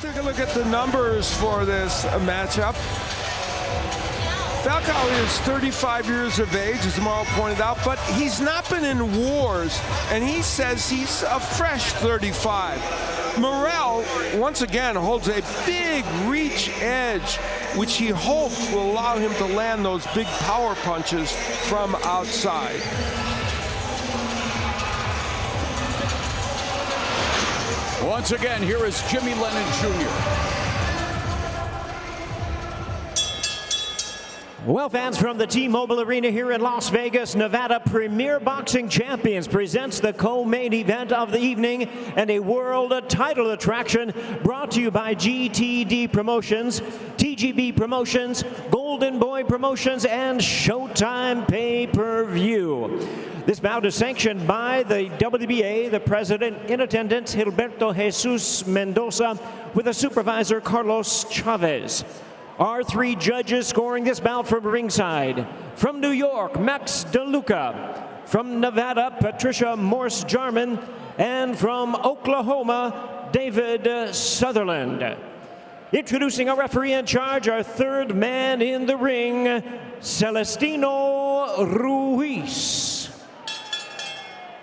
Take a look at the numbers for this matchup. Falcao is 35 years of age, as Morrell pointed out, but he's not been in wars, and he says he's a fresh 35. Morrell, once again, holds a big reach edge, which he hopes will allow him to land those big power punches from outside. Once again, here is Jimmy Lennon Jr. Well, fans, from the T-Mobile Arena here in Las Vegas, Nevada, Premier Boxing Champions presents the co-main event of the evening and a world title attraction brought to you by GTD Promotions, TGB Promotions, Golden Boy Promotions, and Showtime Pay-Per-View. This bout is sanctioned by the WBA, the president in attendance, Gilberto Jesus Mendoza, with a supervisor, Carlos Chavez. Our three judges scoring this bout from ringside. From New York, Max DeLuca. From Nevada, Patricia Morse-Jarman. And from Oklahoma, David Sutherland. Introducing our referee in charge, our third man in the ring, Celestino Ruiz.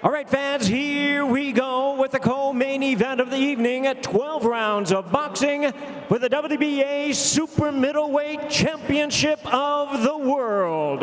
All right, fans, here we go with the co-main event of the evening at 12 rounds of boxing for the WBA Super Middleweight Championship of the World.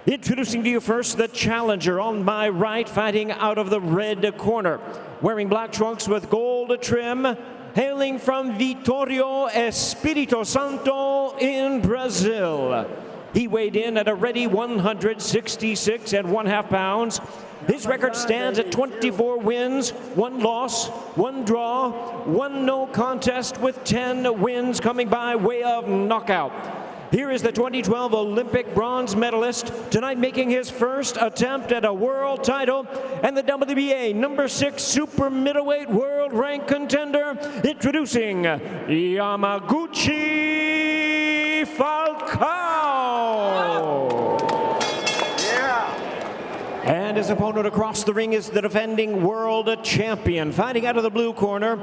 Introducing to you first the challenger on my right, fighting out of the red corner, wearing black trunks with gold trim, hailing from Vitória, Espírito Santo in Brazil. He weighed in at a ready 166 1/2 pounds. His record stands at 24 wins, 1 loss, 1 draw, 1 no contest, with 10 wins coming by way of knockout. Here is the 2012 Olympic bronze medalist, tonight making his first attempt at a world title, and the WBA #6 super middleweight world rank contender, introducing Yamaguchi Falcao. And his opponent across the ring is the defending world champion, fighting out of the blue corner,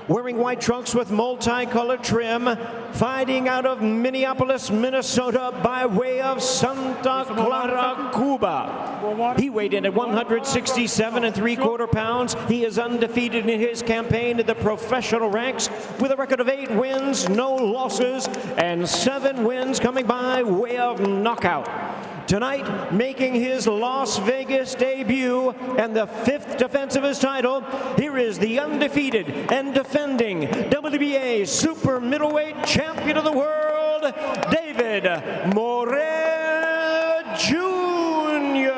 wearing white trunks with multicolored trim, fighting out of Minneapolis, Minnesota by way of Santa Clara, Cuba. He weighed in at 167 3/4 pounds. He is undefeated in his campaign in the professional ranks with a record of 8 wins, no losses, and 7 wins coming by way of knockout. Tonight, making his Las Vegas debut and the 5th defense of his title, here is the undefeated and defending WBA Super Middleweight Champion of the World, David Morrell Jr.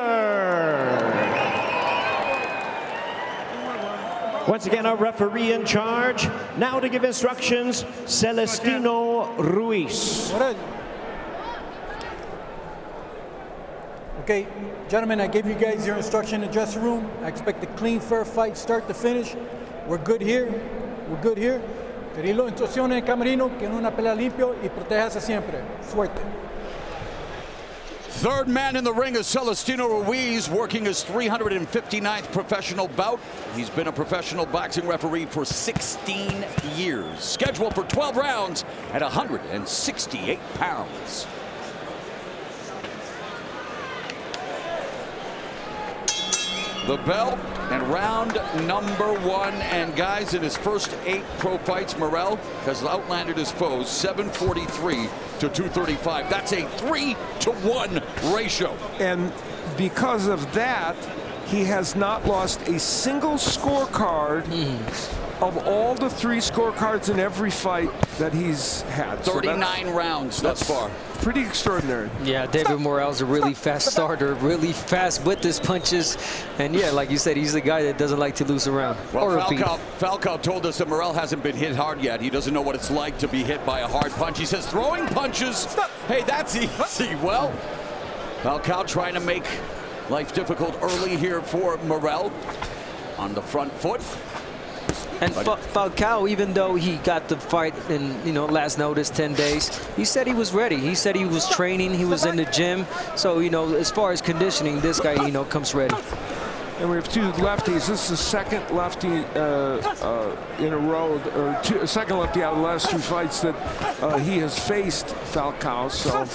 Once again, our referee in charge. Now to give instructions, Celestino Ruiz. Okay, gentlemen, I gave you guys your instruction in the dressing room. I expect a clean, fair fight, start to finish. We're good here. We're good here. Te di las instrucciones en el camerino, que no una pelea limpio y protéjase siempre. Suerte. Third man in the ring is Celestino Ruiz, working his 359th professional bout. He's been a professional boxing referee for 16 years. Scheduled for 12 rounds at 168 pounds. The bell and round number 1. And guys, in his first 8 pro fights, Morrell has outlanded his foes 743 to 235. That's a 3-to-1 ratio. And because of that, he has not lost a single scorecard of all the 3 scorecards in every fight that he's had. 39 rounds thus far. Pretty extraordinary. Yeah, David Morrell's a really fast starter, really fast with his punches. And yeah, like you said, he's the guy that doesn't like to lose a round. Well, Falcao told us that Morrell hasn't been hit hard yet. He doesn't know what it's like to be hit by a hard punch. He says throwing punches, hey, that's easy. Well, Falcao trying to make life difficult early here for Morrell on the front foot. And Falcao, even though he got the fight in, last notice, 10 days, he said he was ready. He said he was training, he was in the gym. So, as far as conditioning, this guy, comes ready. And we have two lefties. This is the second lefty in a row, or second lefty out of the last two fights that he has faced Falcao. So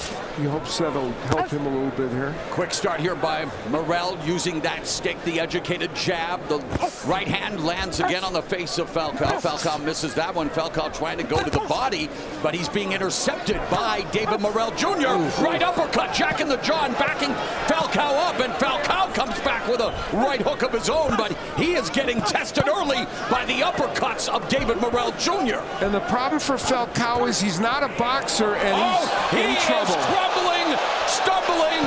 he hopes that'll help him a little bit here. Quick start here by Morrell using that stick, the educated jab. The right hand lands again on the face of Falcao. Falcao misses that one. Falcao trying to go to the body, but he's being intercepted by David Morrell Jr. Right uppercut, jack in the jaw and backing Falcao up, and Falcao comes back with a right hook of his own, but he is getting tested early by the uppercuts of David Morrell Jr. And the problem for Falcao is he's not a boxer, and he's in trouble. Stumbling.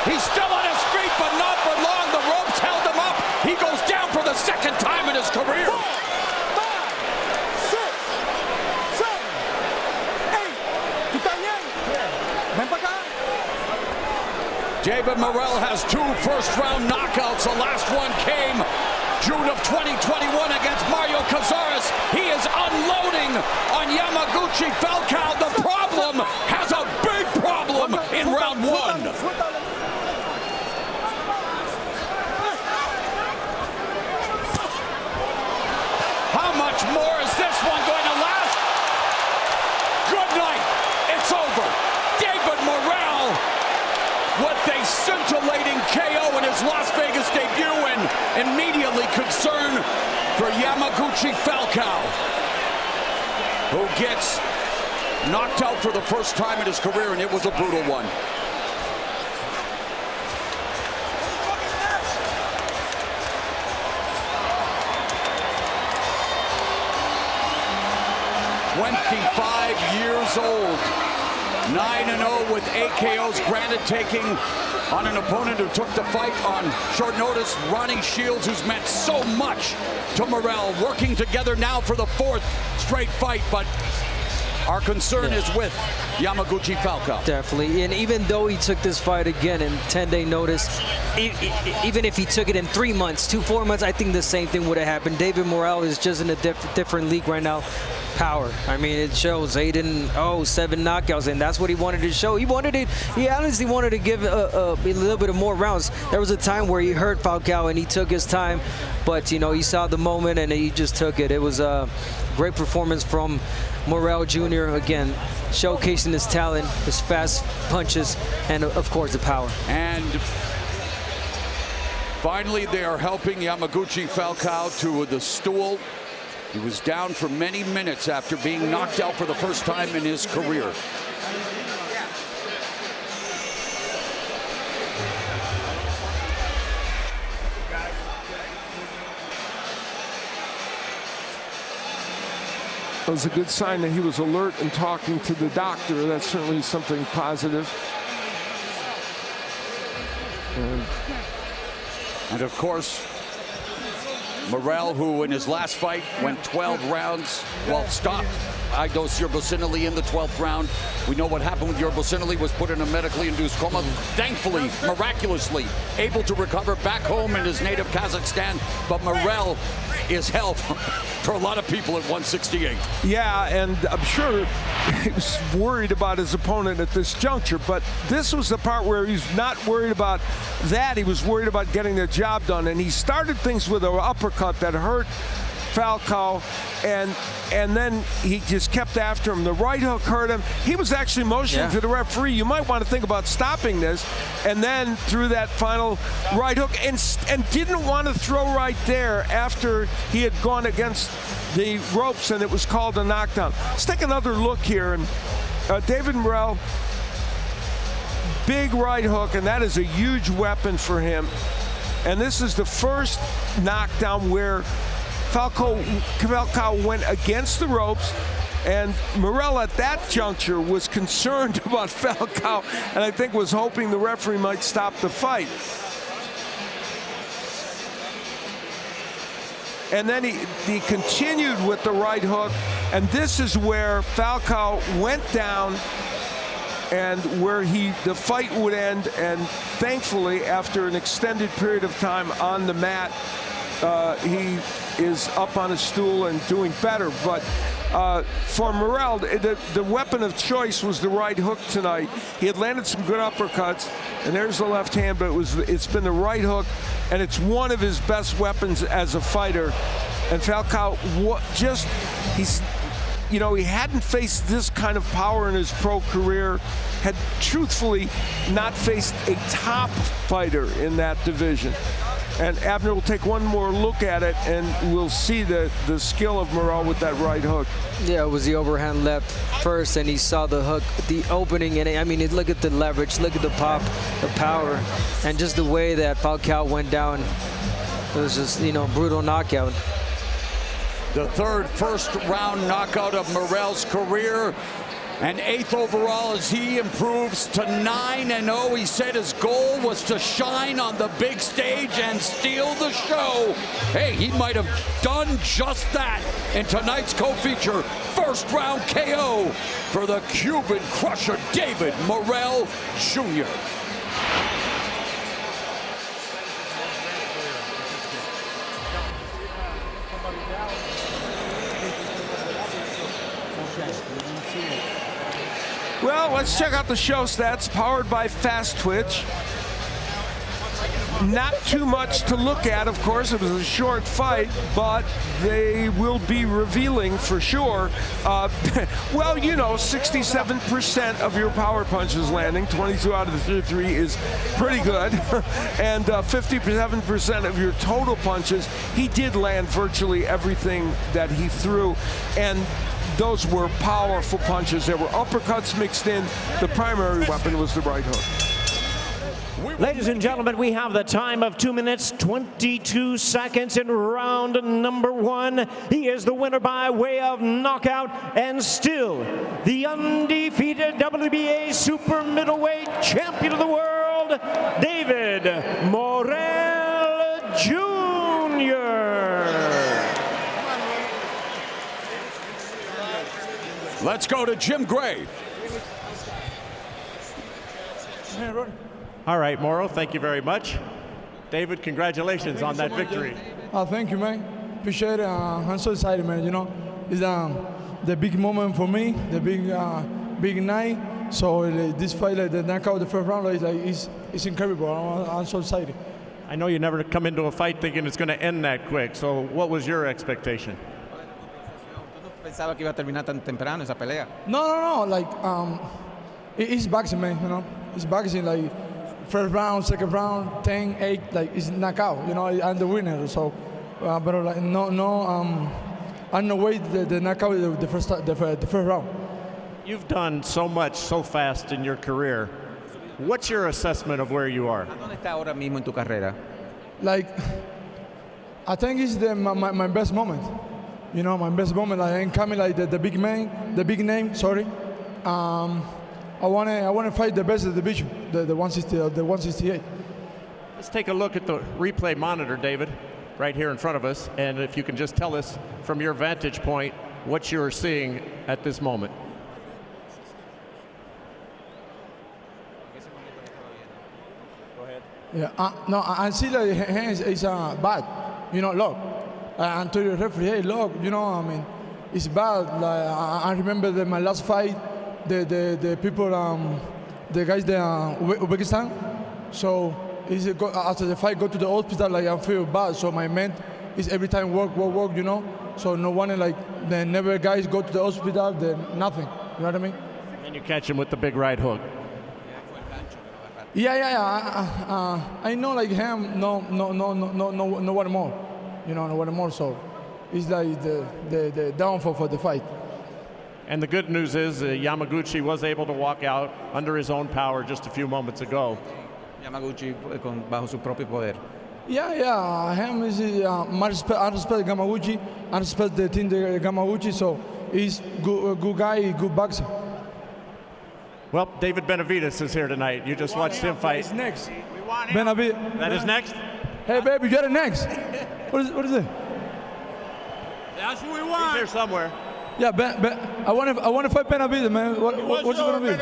He's still on his feet, but not for long. The ropes held him up. He goes down for the second time in his career. 4, 5, 6, 7, 8. ¿Tú estás bien? Ven para acá. David Morrell has 2 first-round knockouts. The last one came June of 2021 against Mario Cazares. He is unloading on Yamaguchi. Falcao, the problem, has a big problem in round 1. How much more is this one going to last? Good night. It's over. David Morrell with a scintillating KO in his Las Vegas debut, and immediately concern for Yamaguchi Falcao, who gets knocked out for the first time in his career, and it was a brutal one. Years old, 9-0 with 8 KOs granted, taking on an opponent who took the fight on short notice, Ronnie Shields, who's meant so much to Morrell, working together now for the 4th straight fight, but our concern is with Yamaguchi Falcao. Definitely, and even though he took this fight again in 10-day notice, even if he took it in 3 months, 2-4 months, I think the same thing would have happened. David Morrell is just in a different league right now. Power. I mean, it shows 8-0, 7 knockouts, and that's what he wanted to show. He honestly wanted to give a little bit of more rounds. There was a time where he hurt Falcao and he took his time, but you know, he saw the moment and he just took it. It was a great performance from Morrell Jr. again, showcasing his talent, his fast punches, and of course the power. And finally, they are helping Yamaguchi Falcao to the stool. He was down for many minutes after being knocked out for the first time in his career. It was a good sign that he was alert and talking to the doctor. That's certainly something positive. And of course, Morrell, who in his last fight went 12 rounds, well, stopped Aido Sirbosinili in the 12th round. We know what happened with Sirbosinili, was put in a medically induced coma. Thankfully, miraculously, able to recover back home in his native Kazakhstan. But Morrell is hell for a lot of people at 168. Yeah, and I'm sure he was worried about his opponent at this juncture, but this was the part where he's not worried about that. He was worried about getting the job done, and he started things with an uppercut that hurt Falcao, and then he just kept after him. The right hook hurt him. He was actually motioning to the referee, you might want to think about stopping this, and then threw that final right hook and didn't want to throw right there after he had gone against the ropes, and it was called a knockdown. Let's take another look here, and David Morrell, big right hook, and that is a huge weapon for him. And this is the first knockdown where Falcao went against the ropes, and Morrell at that juncture was concerned about Falcao, and I think was hoping the referee might stop the fight. And then he continued with the right hook, and this is where Falcao went down and where the fight would end. And thankfully, after an extended period of time on the mat, he is up on a stool and doing better. But For Morrell, the weapon of choice was the right hook tonight. He had landed some good uppercuts, and there's the left hand, but it's been the right hook, and it's one of his best weapons as a fighter. And Falcao, he hadn't faced this kind of power in his pro career, had truthfully not faced a top fighter in that division. And Abner will take one more look at it, and we'll see the skill of Morrell with that right hook. Yeah, it was the overhand left first, and he saw the hook, the opening, and I mean, look at the leverage, look at the pop, the power, and just the way that Falcao went down. It was just, brutal knockout. The third first-round knockout of Morrell's career, and 8th overall as he improves to 9-0. He said his goal was to shine on the big stage and steal the show. Hey, he might have done just that in tonight's co-feature first-round KO for the Cuban crusher David Morrell Jr. Well, let's check out the show stats powered by Fast Twitch. Not too much to look at, of course. It was a short fight, but they will be revealing for sure. 67% of your power punches landing, 22 out of the 33 is pretty good. And 57% of your total punches, he did land virtually everything that he threw. And those were powerful punches. There were uppercuts mixed in. The primary weapon was the right hook. Ladies and gentlemen, we have the time of 2 minutes, 22 seconds in round number 1. He is the winner by way of knockout and still the undefeated WBA super middleweight champion of the world, David Morrell Jr. Let's go to Jim Gray. All right, Morrell, thank you very much. David, congratulations on that victory. Thank you, man. Appreciate it. I'm so excited, man. It's the big moment for me, the big night. So this fight, the knockout, the first round, it's incredible. I'm so excited. I know you never come into a fight thinking it's going to end that quick. So what was your expectation? ¿Pensaba que iba a terminar tan temprano esa pelea? No. It's boxing, man. It's boxing. First round, second round, 10, 8. It's knockout. I'm the winner. So, I'm no way the knockout the first round. You've done so much so fast in your career. What's your assessment of where you are? ¿Dónde está ahora mismo en tu carrera? I think it's my best moment. My best moment. I'm coming the big man, the big name. Sorry. I want to fight the best of the division, the 160, the 168. Let's take a look at the replay monitor, David, right here in front of us. And if you can just tell us from your vantage point what you're seeing at this moment. Go ahead. Yeah. No, I see the hands is bad. Look. And to the referee, hey, look. It's bad. I remember my last fight. The people, the guys there, Uzbekistan. So after the fight, go to the hospital. I feel bad. So my man is every time work. So no one the never guys go to the hospital. Then nothing. You know what I mean? And you catch him with the big right hook. Yeah. I know him. No one more. No one more. So it's the downfall for the fight. And the good news is Yamaguchi was able to walk out under his own power just a few moments ago. Yamaguchi bajo su propio poder. Yeah. Him is I respect Yamaguchi. I respect the team, the Yamaguchi. So he's good guy, good boxer. Well, David Benavidez is here tonight. You just watched him fight. He's next. Benavidez. That is next? Hey, baby, get it next. What is it? That's what we want. He's here somewhere. Yeah, I want to fight Benavidez, man. What's it gonna be?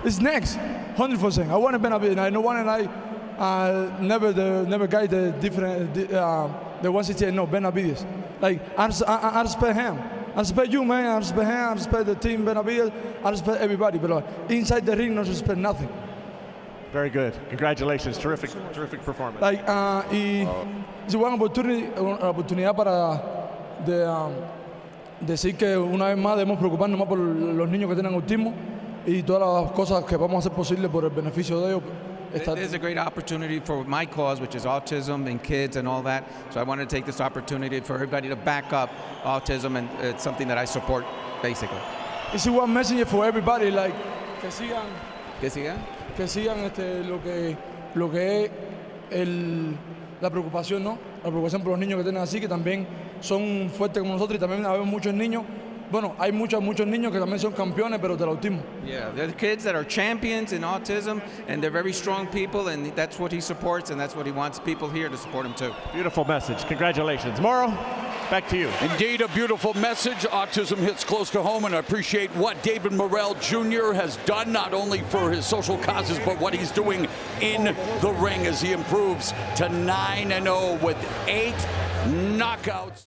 It's next, 100%. I want to Benavidez. I know one and I never guy the different the 168. No, Benavidez. I respect him. I respect you, man. I respect him. I respect the team, Benavides. I respect everybody. But inside the ring, no respect nothing. Very good. Congratulations. Terrific performance. Y es una oportunidad para decir que una vez más debemos preocuparnos más por los niños que tienen autismo y todas las cosas que vamos a hacer posible por el beneficio de ellos. There's a great opportunity for my cause, which is autism and kids and all that. So I wanted to take this opportunity for everybody to back up autism, and it's something that I support, basically. It's one message for everybody, like que sigan lo que es la preocupación, ¿no? La preocupación por los niños que tienen así, que también son fuertes como nosotros, y también hay muchos niños. Bueno, hay muchos niños que también son campeones, pero del autismo. Yeah, they're the kids that are champions in autism, and they're very strong people, and that's what he supports, and that's what he wants people here to support him too. Beautiful message. Congratulations. Morrell, back to you. Indeed, a beautiful message. Autism hits close to home, and I appreciate what David Morrell Jr. has done, not only for his social causes, but what he's doing in the ring as he improves to 9-0 with 8 knockouts.